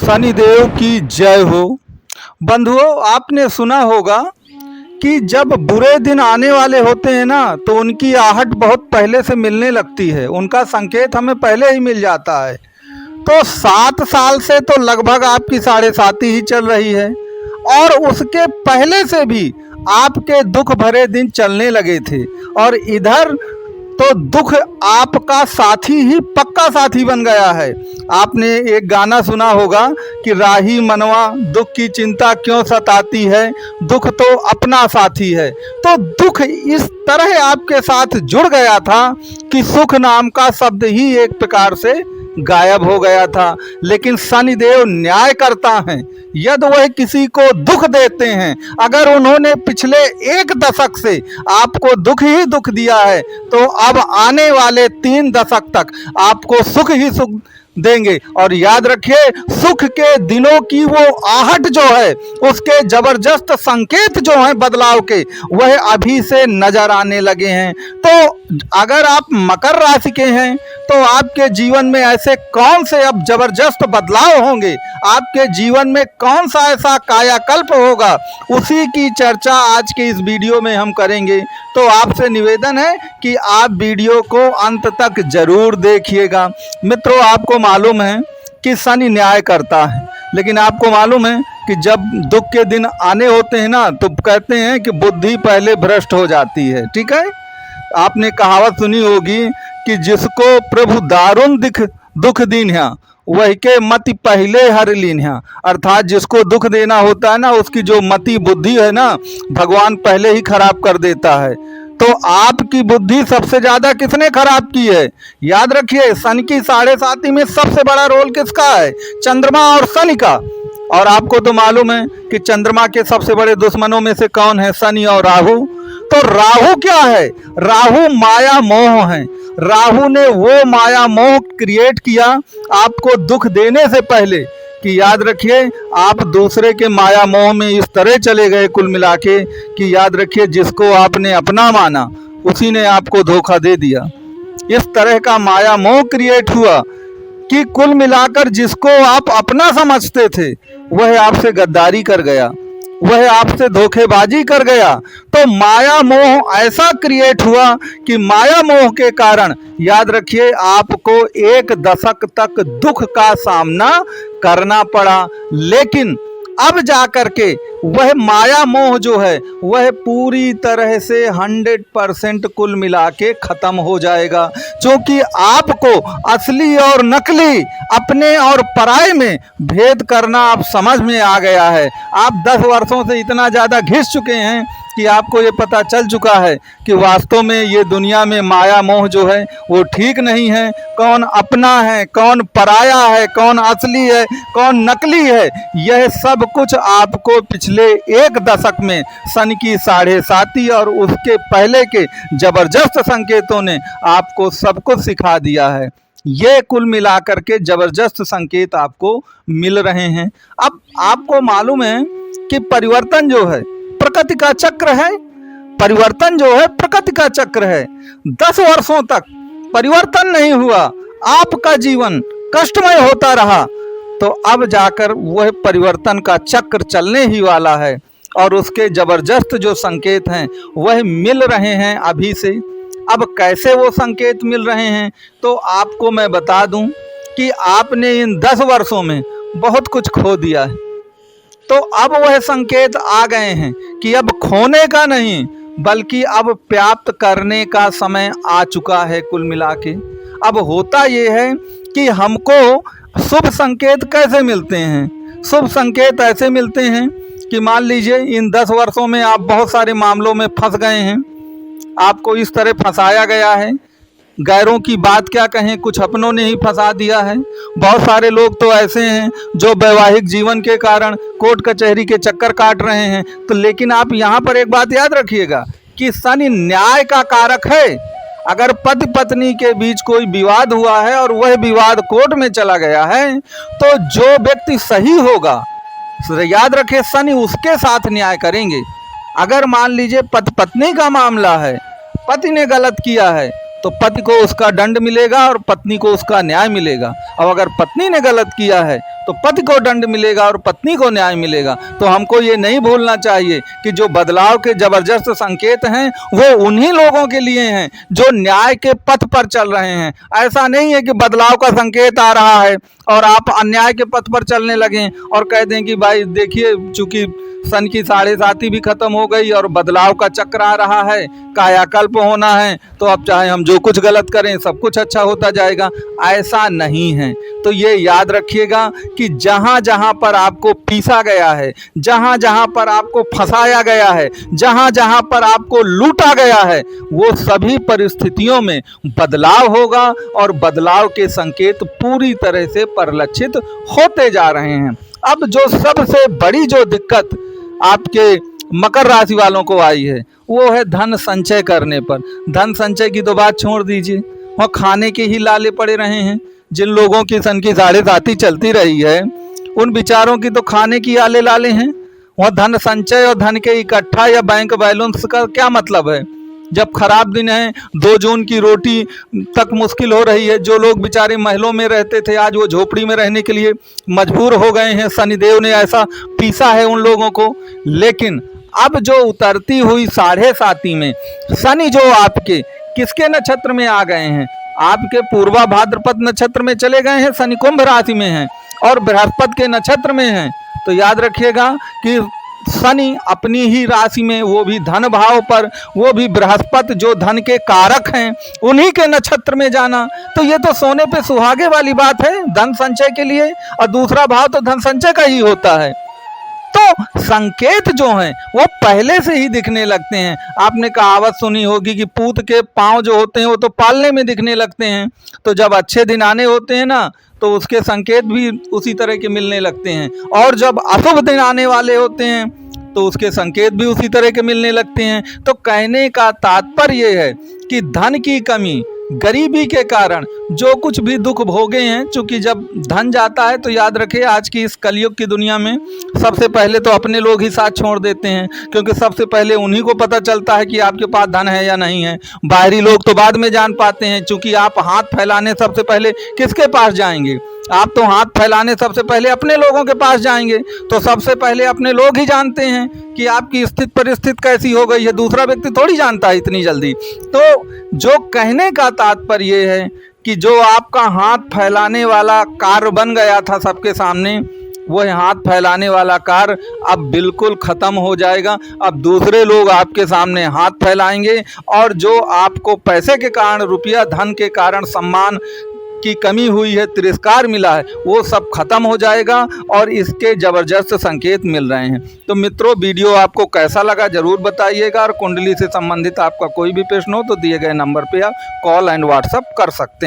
शनिदेव की जय हो। बंधुओं, आपने सुना होगा कि जब बुरे दिन आने वाले होते हैं ना, तो उनकी आहट बहुत पहले से मिलने लगती है। उनका संकेत हमें पहले ही मिल जाता है। तो 7 साल से तो लगभग आपकी 7.5 ही चल रही है, और उसके पहले से भी आपके दुख भरे दिन चलने लगे थे। और इधर तो दुख आपका साथी ही पक्का साथी बन गया है। आपने एक गाना सुना होगा कि राही मनवा दुख की चिंता क्यों सताती है, दुख तो अपना साथी है। तो दुख इस तरह आपके साथ जुड़ गया था कि सुख नाम का शब्द ही एक प्रकार से गायब हो गया था। लेकिन शनिदेव न्याय करता है। यदि वह किसी को दुख देते हैं, अगर उन्होंने पिछले 1 दशक से आपको दुख ही दुख दिया है, तो अब आने वाले 3 दशक तक आपको सुख ही सुख देंगे। और याद रखिए, सुख के दिनों की वो आहट जो है, उसके जबरदस्त संकेत जो हैं बदलाव के, वह अभी से नजर आने लगे हैं। तो अगर आप मकर राशि के हैं, तो आपके जीवन में ऐसे कौन से अब जबरदस्त बदलाव होंगे, आपके जीवन में कौन सा ऐसा कायाकल्प होगा, उसी की चर्चा आज के इस वीडियो में हम करेंगे। तो आपसे निवेदन है कि आप वीडियो को अंत तक जरूर देखिएगा। मित्रों, आपको मालूम है कि शनि न्याय करता है, लेकिन आपको मालूम है कि जब दुख के दिन आने होते हैं ना, तो कहते हैं कि बुद्धि पहले भ्रष्ट हो जाती है। ठीक है, आपने कहावत सुनी होगी कि जिसको प्रभु दारुण दुख दीन्हा, वही के मति पहले हर लीन्हा। अर्थात जिसको दुख देना होता है ना, उसकी जो मति बुद्धि है ना, भगवान पहले ही खराब कर देता है। तो आपकी बुद्धि सबसे ज्यादा किसने खराब की है? याद रखिए, शनि की 7.5 में सबसे बड़ा रोल किसका है? चंद्रमा और शनि का। और आपको तो मालूम है कि चंद्रमा के सबसे बड़े दुश्मनों में से कौन है? शनि और राहु। तो राहु क्या है? राहु माया मोह है। राहु ने वो माया मोह क्रिएट किया आपको दुख देने से पहले, कि याद रखिए आप दूसरे के माया मोह में इस तरह चले गए कुल मिला के, कि याद रखिए जिसको आपने अपना माना, उसी ने आपको धोखा दे दिया। इस तरह का माया मोह क्रिएट हुआ कि कुल मिलाकर जिसको आप अपना समझते थे, वह आपसे गद्दारी कर गया, वह आपसे धोखेबाजी कर गया। तो माया मोह ऐसा क्रिएट हुआ कि माया मोह के कारण याद रखिए आपको 1 दशक तक दुख का सामना करना पड़ा। लेकिन अब जाकर के वह माया मोह जो है, वह पूरी तरह से 100% कुल मिला के खत्म हो जाएगा। क्योंकि आपको असली और नकली, अपने और पराये में भेद करना अब समझ में आ गया है। आप 10 वर्षों से इतना ज़्यादा घिस चुके हैं कि आपको ये पता चल चुका है कि वास्तव में ये दुनिया में माया मोह जो है वो ठीक नहीं है। कौन अपना है, कौन पराया है, कौन असली है, कौन नकली है, यह सब कुछ आपको पिछले 1 दशक में शनि की 7.5 और उसके पहले के जबरदस्त संकेतों ने आपको सब कुछ सिखा दिया है। ये कुल मिलाकर के जबरदस्त संकेत आपको मिल रहे हैं। अब आपको मालूम है कि परिवर्तन जो है प्रकृति का चक्र है। परिवर्तन जो है प्रकृति का चक्र है। 10 वर्षों तक परिवर्तन नहीं हुआ, आपका जीवन कष्टमय होता रहा। तो अब जाकर वह परिवर्तन का चक्र चलने ही वाला है, और उसके जबरदस्त जो संकेत हैं वह मिल रहे हैं अभी से। अब कैसे वो संकेत मिल रहे हैं, तो आपको मैं बता दूं कि आपने इन 10 वर्षों में बहुत कुछ खो दिया है। तो अब वह संकेत आ गए हैं कि अब खोने का नहीं, बल्कि अब प्राप्त करने का समय आ चुका है कुल मिला के। अब होता ये है कि हमको शुभ संकेत कैसे मिलते हैं? शुभ संकेत ऐसे मिलते हैं कि मान लीजिए इन 10 वर्षों में आप बहुत सारे मामलों में फंस गए हैं, आपको इस तरह फंसाया गया है, गैरों की बात क्या कहें, कुछ अपनों ने ही फंसा दिया है। बहुत सारे लोग तो ऐसे हैं जो वैवाहिक जीवन के कारण कोर्ट कचहरी के चक्कर काट रहे हैं। तो लेकिन आप यहाँ पर एक बात याद रखिएगा कि शनि न्याय का कारक है। अगर पति पत्नी के बीच कोई विवाद हुआ है और वह विवाद कोर्ट में चला गया है, तो जो व्यक्ति सही होगा, याद रखे, शनि उसके साथ न्याय करेंगे। अगर मान लीजिए पति पत्नी का मामला है, पति ने गलत किया है, तो पति को उसका दंड मिलेगा और पत्नी को उसका न्याय मिलेगा। और अगर पत्नी ने गलत किया है तो पति को दंड मिलेगा और पत्नी को न्याय मिलेगा। तो हमको ये नहीं भूलना चाहिए कि जो बदलाव के जबरदस्त संकेत हैं वो उन्हीं लोगों के लिए हैं जो न्याय के पथ पर चल रहे हैं। ऐसा नहीं है कि बदलाव का संकेत आ रहा है और आप अन्याय के पथ पर चलने लगें और कह दें कि भाई देखिए, चूंकि सन की 7.5 भी खत्म हो गई और बदलाव का चक्र आ रहा है, कायाकल्प होना है, तो अब चाहे हम जो कुछ गलत करें सब कुछ अच्छा होता जाएगा। ऐसा नहीं है। तो ये याद रखिएगा कि जहां जहां पर आपको पीसा गया है, जहां जहां पर आपको फंसाया गया है, जहां जहां पर आपको लूटा गया है, वो सभी परिस्थितियों में बदलाव होगा और बदलाव के संकेत पूरी तरह से परिलक्षित होते जा रहे हैं। अब जो सबसे बड़ी जो दिक्कत आपके मकर राशि वालों को आई है वो है धन संचय करने पर। धन संचय की तो बात छोड़ दीजिए, वह खाने के ही लाले पड़े रहे हैं। जिन लोगों की सन की 7.5 चलती रही है उन बेचारों की तो खाने की आले लाले हैं। वह धन संचय और धन के इकट्ठा या बैंक बैलेंस का क्या मतलब है जब खराब दिन है, 2 जून की रोटी तक मुश्किल हो रही है। जो लोग बेचारे महलों में रहते थे आज वो झोपड़ी में रहने के लिए मजबूर हो गए हैं। शनिदेव ने ऐसा पीसा है उन लोगों को। लेकिन अब जो उतरती हुई 7.5 में शनि जो आपके किसके नक्षत्र में आ गए हैं, आपके पूर्वा भाद्रपद नक्षत्र में चले गए हैं। शनि कुंभ राशि में हैं और बृहस्पति के नक्षत्र में हैं। तो याद रखिएगा कि शनि अपनी ही राशि में, वो भी धन भाव पर, वो भी बृहस्पति जो धन के कारक हैं उन्हीं के नक्षत्र में जाना, तो ये तो सोने पे सुहागे वाली बात है धन संचय के लिए। और दूसरा भाव तो धन संचय का ही होता है। तो संकेत जो हैं वो पहले से ही दिखने लगते हैं। आपने कहावत सुनी होगी कि पूत के पांव जो होते हैं वो तो पालने में दिखने लगते हैं। तो जब अच्छे दिन आने होते हैं ना तो उसके संकेत भी उसी तरह के मिलने लगते हैं, और जब अशुभ दिन आने वाले होते हैं तो उसके संकेत भी उसी तरह के मिलने लगते हैं। तो कहने का तात्पर्य है कि धन की कमी, गरीबी के कारण जो कुछ भी दुख भोगे हैं, चूंकि जब धन जाता है तो याद रखें आज की इस कलयुग की दुनिया में सबसे पहले तो अपने लोग ही साथ छोड़ देते हैं, क्योंकि सबसे पहले उन्हीं को पता चलता है कि आपके पास धन है या नहीं है। बाहरी लोग तो बाद में जान पाते हैं, चूंकि आप हाथ फैलाने सबसे पहले किसके पास जाएंगे? आप तो हाथ फैलाने सबसे पहले अपने लोगों के पास जाएंगे। तो सबसे पहले अपने लोग ही जानते हैं कि आपकी स्थिति परिस्थिति कैसी हो गई है, दूसरा व्यक्ति थोड़ी जानता है इतनी जल्दी। तो जो कहने का तात्पर्य है कि जो आपका हाथ फैलाने वाला कार्य बन गया था सबके सामने, वह हाथ फैलाने वाला कार्य अब बिल्कुल ख़त्म हो जाएगा। अब दूसरे लोग आपके सामने हाथ फैलाएंगे और जो आपको पैसे के कारण, रुपया धन के कारण, सम्मान की कमी हुई है, तिरस्कार मिला है, वो सब खत्म हो जाएगा और इसके ज़बरदस्त संकेत मिल रहे हैं। तो मित्रों, वीडियो आपको कैसा लगा ज़रूर बताइएगा, और कुंडली से संबंधित आपका कोई भी प्रश्न हो तो दिए गए नंबर पे आप कॉल एंड व्हाट्सएप कर सकते हैं।